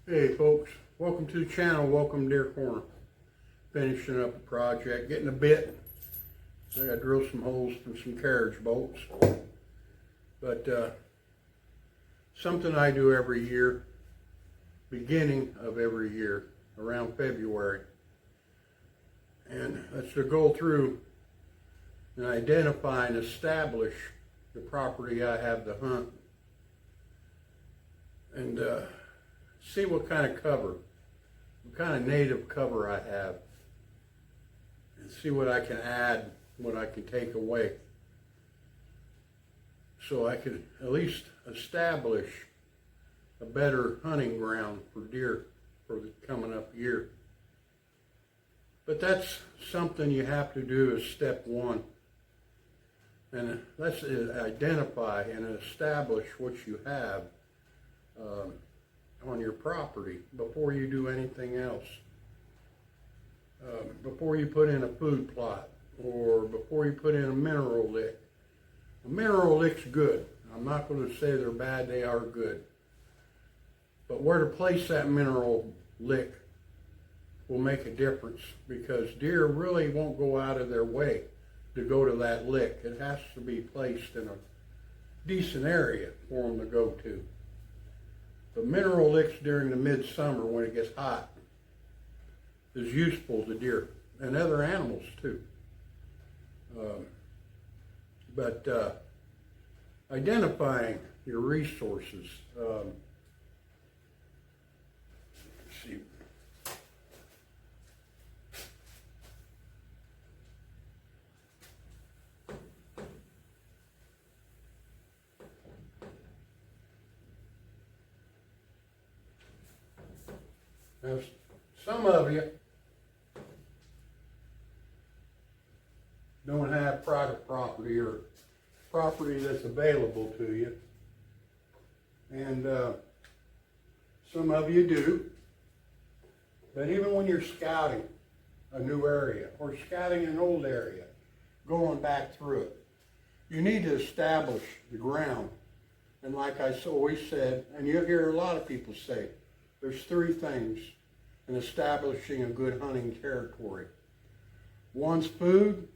Hey folks, welcome to the channel. Welcome to Deer Corner. Finishing up a project, getting a bit. I got to drill some holes for some carriage bolts. But something I do every year, beginning of every year, around February. And that's to go through and identify and establish the property I have to hunt. And see what kind of cover, what kind of native cover I have, and see what I can add, what I can take away, so I can at least establish a better hunting ground for deer for the coming up year. But that's something you have to do as step one, and that's identify and establish what you have on your property before you do anything else. Before you put in a food plot or before you put in a mineral lick. A mineral lick's good. I'm not going to say they're bad, they are good. But where to place that mineral lick will make a difference, because deer really won't go out of their way to go to that lick. It has to be placed in a decent area for them to go to. The mineral licks during the midsummer when it gets hot is useful to deer and other animals too. But identifying your resources. Let's see. Now, some of you don't have private property or property that's available to you, and some of you do. But even when you're scouting a new area or scouting an old area, going back through it, you need to establish the ground. And like I always said, and you'll hear a lot of people say, there's three things in establishing a good hunting territory. One's food,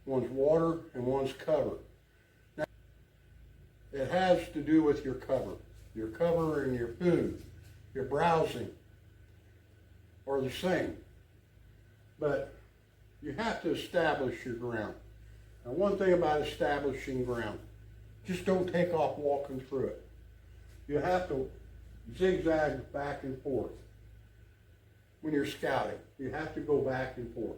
one's water, and one's cover. Now, it has to do with your cover. Your cover and your food, your browsing are the same. But you have to establish your ground. Now, one thing about establishing ground, just don't take off walking through it. You have to zigzag back and forth. When you're scouting, you have to go back and forth.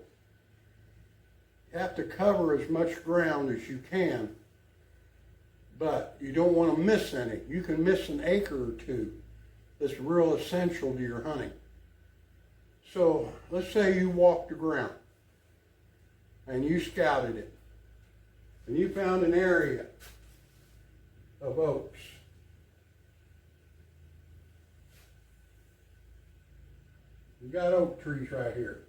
You have to cover as much ground as you can, but you don't want to miss any. You can miss an acre or two that's real essential to your hunting. So let's say you walked the ground and you scouted it and you found an area of oaks. You got oak trees right here.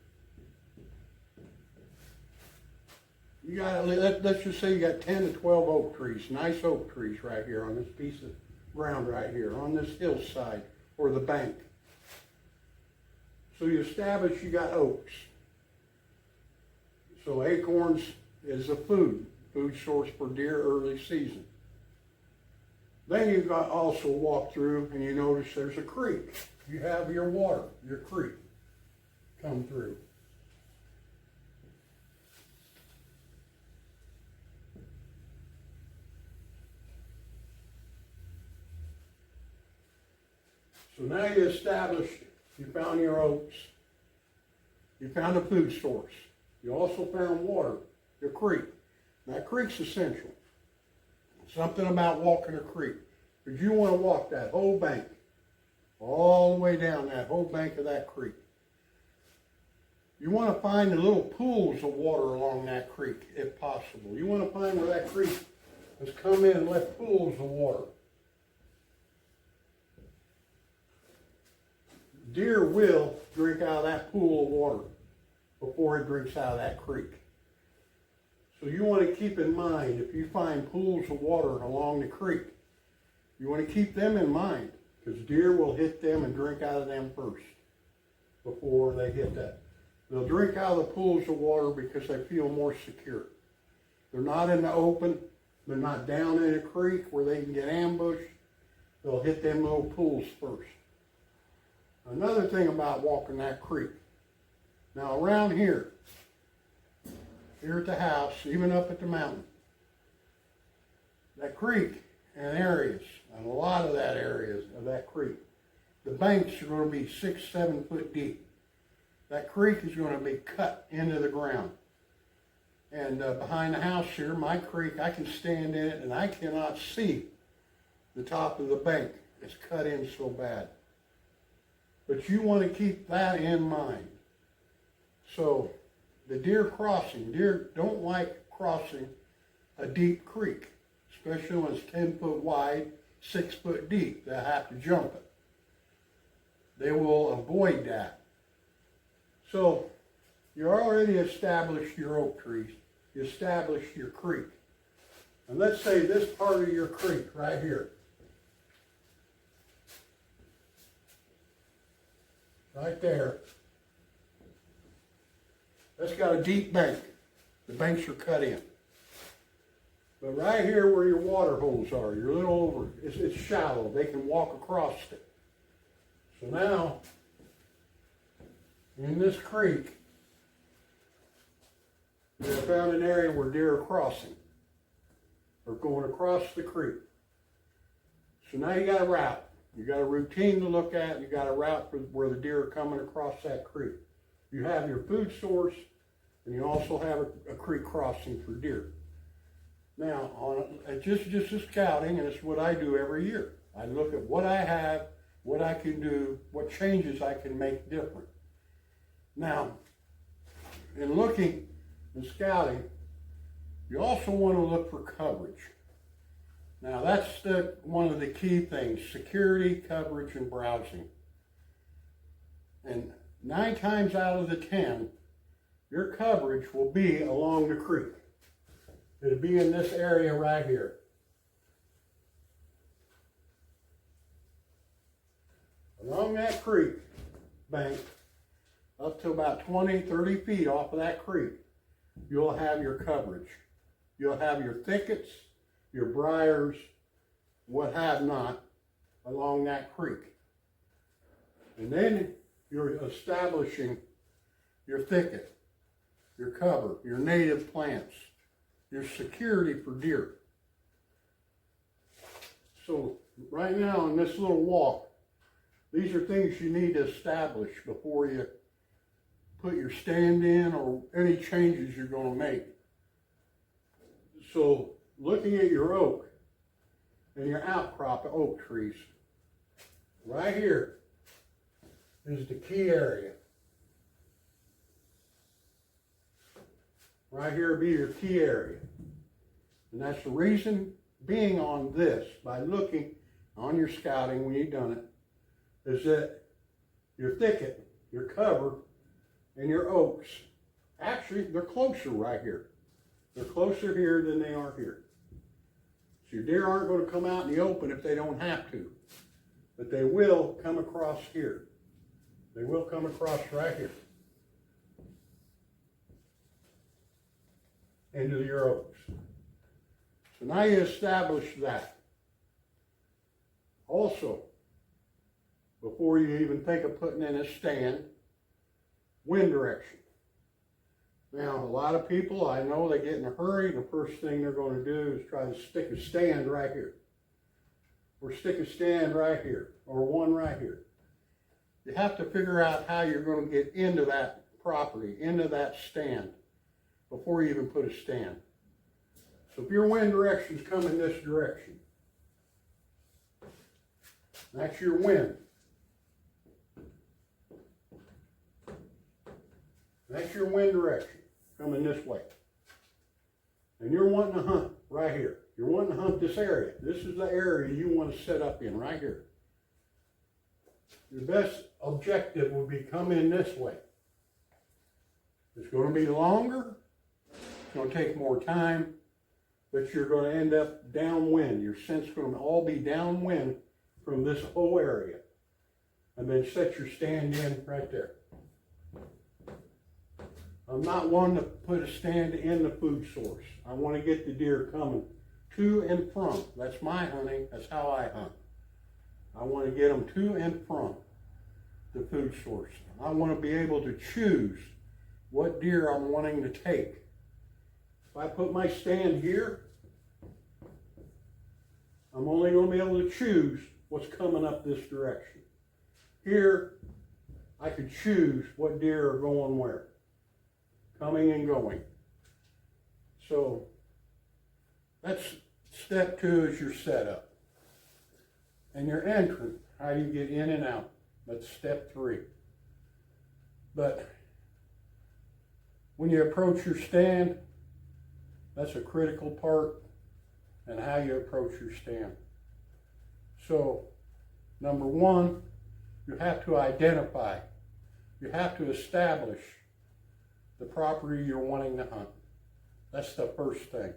You got, let's just say you got 10 to 12 oak trees, nice oak trees right here on this piece of ground right here, on this hillside or the bank. So you establish you got oaks. So acorns is a food source for deer early season. Then you've got also walk through and you notice there's a creek. You have your water, your creek come through. So now you established, you found your oaks, you found a food source. You also found water, your creek. That creek's essential. Something about walking a creek. Because you want to walk that whole bank, all the way down that whole bank of that creek. You want to find the little pools of water along that creek, if possible. You want to find where that creek has come in and left pools of water. Deer will drink out of that pool of water before it drinks out of that creek. So you want to keep in mind, if you find pools of water along the creek, you want to keep them in mind, because deer will hit them and drink out of them first before they hit that. They'll drink out of the pools of water because they feel more secure. They're not in the open. They're not down in a creek where they can get ambushed. They'll hit them little pools first. Another thing about walking that creek. Now around here at the house, even up at the mountain, that creek and areas, and a lot of that areas of that creek, the banks are going to be 6, 7 foot deep. That creek is going to be cut into the ground. And behind the house here, my creek, I can stand in it and I cannot see the top of the bank. It's cut in so bad. But you want to keep that in mind. So the deer crossing, deer don't like crossing a deep creek, especially when it's 10 foot wide, 6 foot deep. They'll have to jump it. They will avoid that. So you already established your oak trees. You established your creek. And let's say this part of your creek right here. Right there. That's got a deep bank. The banks are cut in. But right here where your water holes are, your little over, it's shallow. They can walk across it. So now, in this creek, we have found an area where deer are crossing, or going across the creek. So now you got a route. You got a routine to look at. You got a route for where the deer are coming across that creek. You have your food source, and you also have a creek crossing for deer. Now, just scouting, and it's what I do every year. I look at what I have, what I can do, what changes I can make different. Now, in looking and scouting, you also want to look for coverage. Now, that's one of the key things: security, coverage, and browsing. And 9 times out of the 10, your coverage will be along the creek. It'll be in this area right here. Along that creek bank, up to about 20, 30 feet off of that creek, you'll have your coverage. You'll have your thickets, your briars, what have not, along that creek. And then you're establishing your thicket, your cover, your native plants, your security for deer. So right now in this little walk, these are things you need to establish before you put your stand in or any changes you're going to make. So looking at your oak and your outcrop of oak trees, right here is the key area. Right here will be your key area. And that's the reason being on this, by looking on your scouting when you've done it, is that your thicket, your cover, and your oaks, actually, they're closer right here. They're closer here than they are here. So your deer aren't going to come out in the open if they don't have to. But they will come across here. They will come across right here. Into your oaks. So now you establish that. Also, before you even think of putting in a stand, wind direction. Now, a lot of people, I know, they get in a hurry, and the first thing they're going to do is try to stick a stand right here. Or stick a stand right here, or one right here. You have to figure out how you're going to get into that property, into that stand, before you even put a stand. So if your wind direction's coming this direction, that's your wind. That's your wind direction, coming this way. And you're wanting to hunt right here. You're wanting to hunt this area. This is the area you want to set up in, right here. Your best objective would be come in this way. It's going to be longer. It's going to take more time, but you're going to end up downwind. Your scent's going to all be downwind from this whole area. And then set your stand in right there. I'm not one to put a stand in the food source. I want to get the deer coming to and from. That's my hunting. That's how I hunt. I want to get them to and from the food source. I want to be able to choose what deer I'm wanting to take. If I put my stand here, I'm only going to be able to choose what's coming up this direction. Here, I could choose what deer are going where, coming and going. So that's step 2 is your setup. And your entrance, how you get in and out. That's step 3. But when you approach your stand, that's a critical part in how you approach your stand. So, number 1, you have to identify. You have to establish the property you're wanting to hunt. That's the first thing.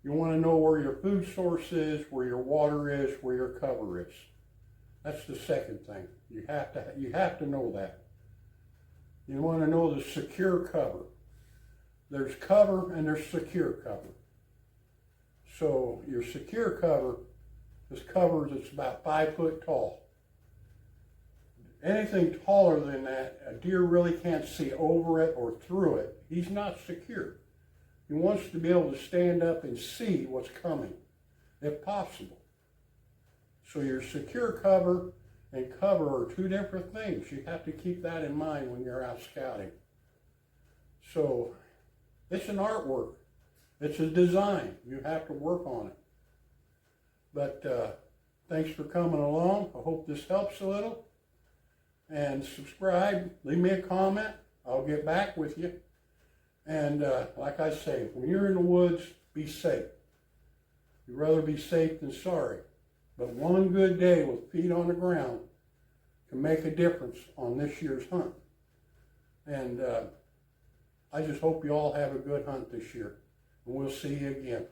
You want to know where your food source is, where your water is, where your cover is. That's the second thing. You have to know that. You want to know the secure cover. There's cover and there's secure cover. So your secure cover is cover that's about 5 foot tall. Anything taller than that, a deer really can't see over it or through it. He's not secure. He wants to be able to stand up and see what's coming, if possible. So your secure cover and cover are 2 different things. You have to keep that in mind when you're out scouting. So it's an artwork. It's a design. You have to work on it. But thanks for coming along. I hope this helps a little. And subscribe. Leave me a comment. I'll get back with you. And like I say, when you're in the woods, be safe. You'd rather be safe than sorry. But one good day with feet on the ground can make a difference on this year's hunt. And I just hope you all have a good hunt this year. And we'll see you again.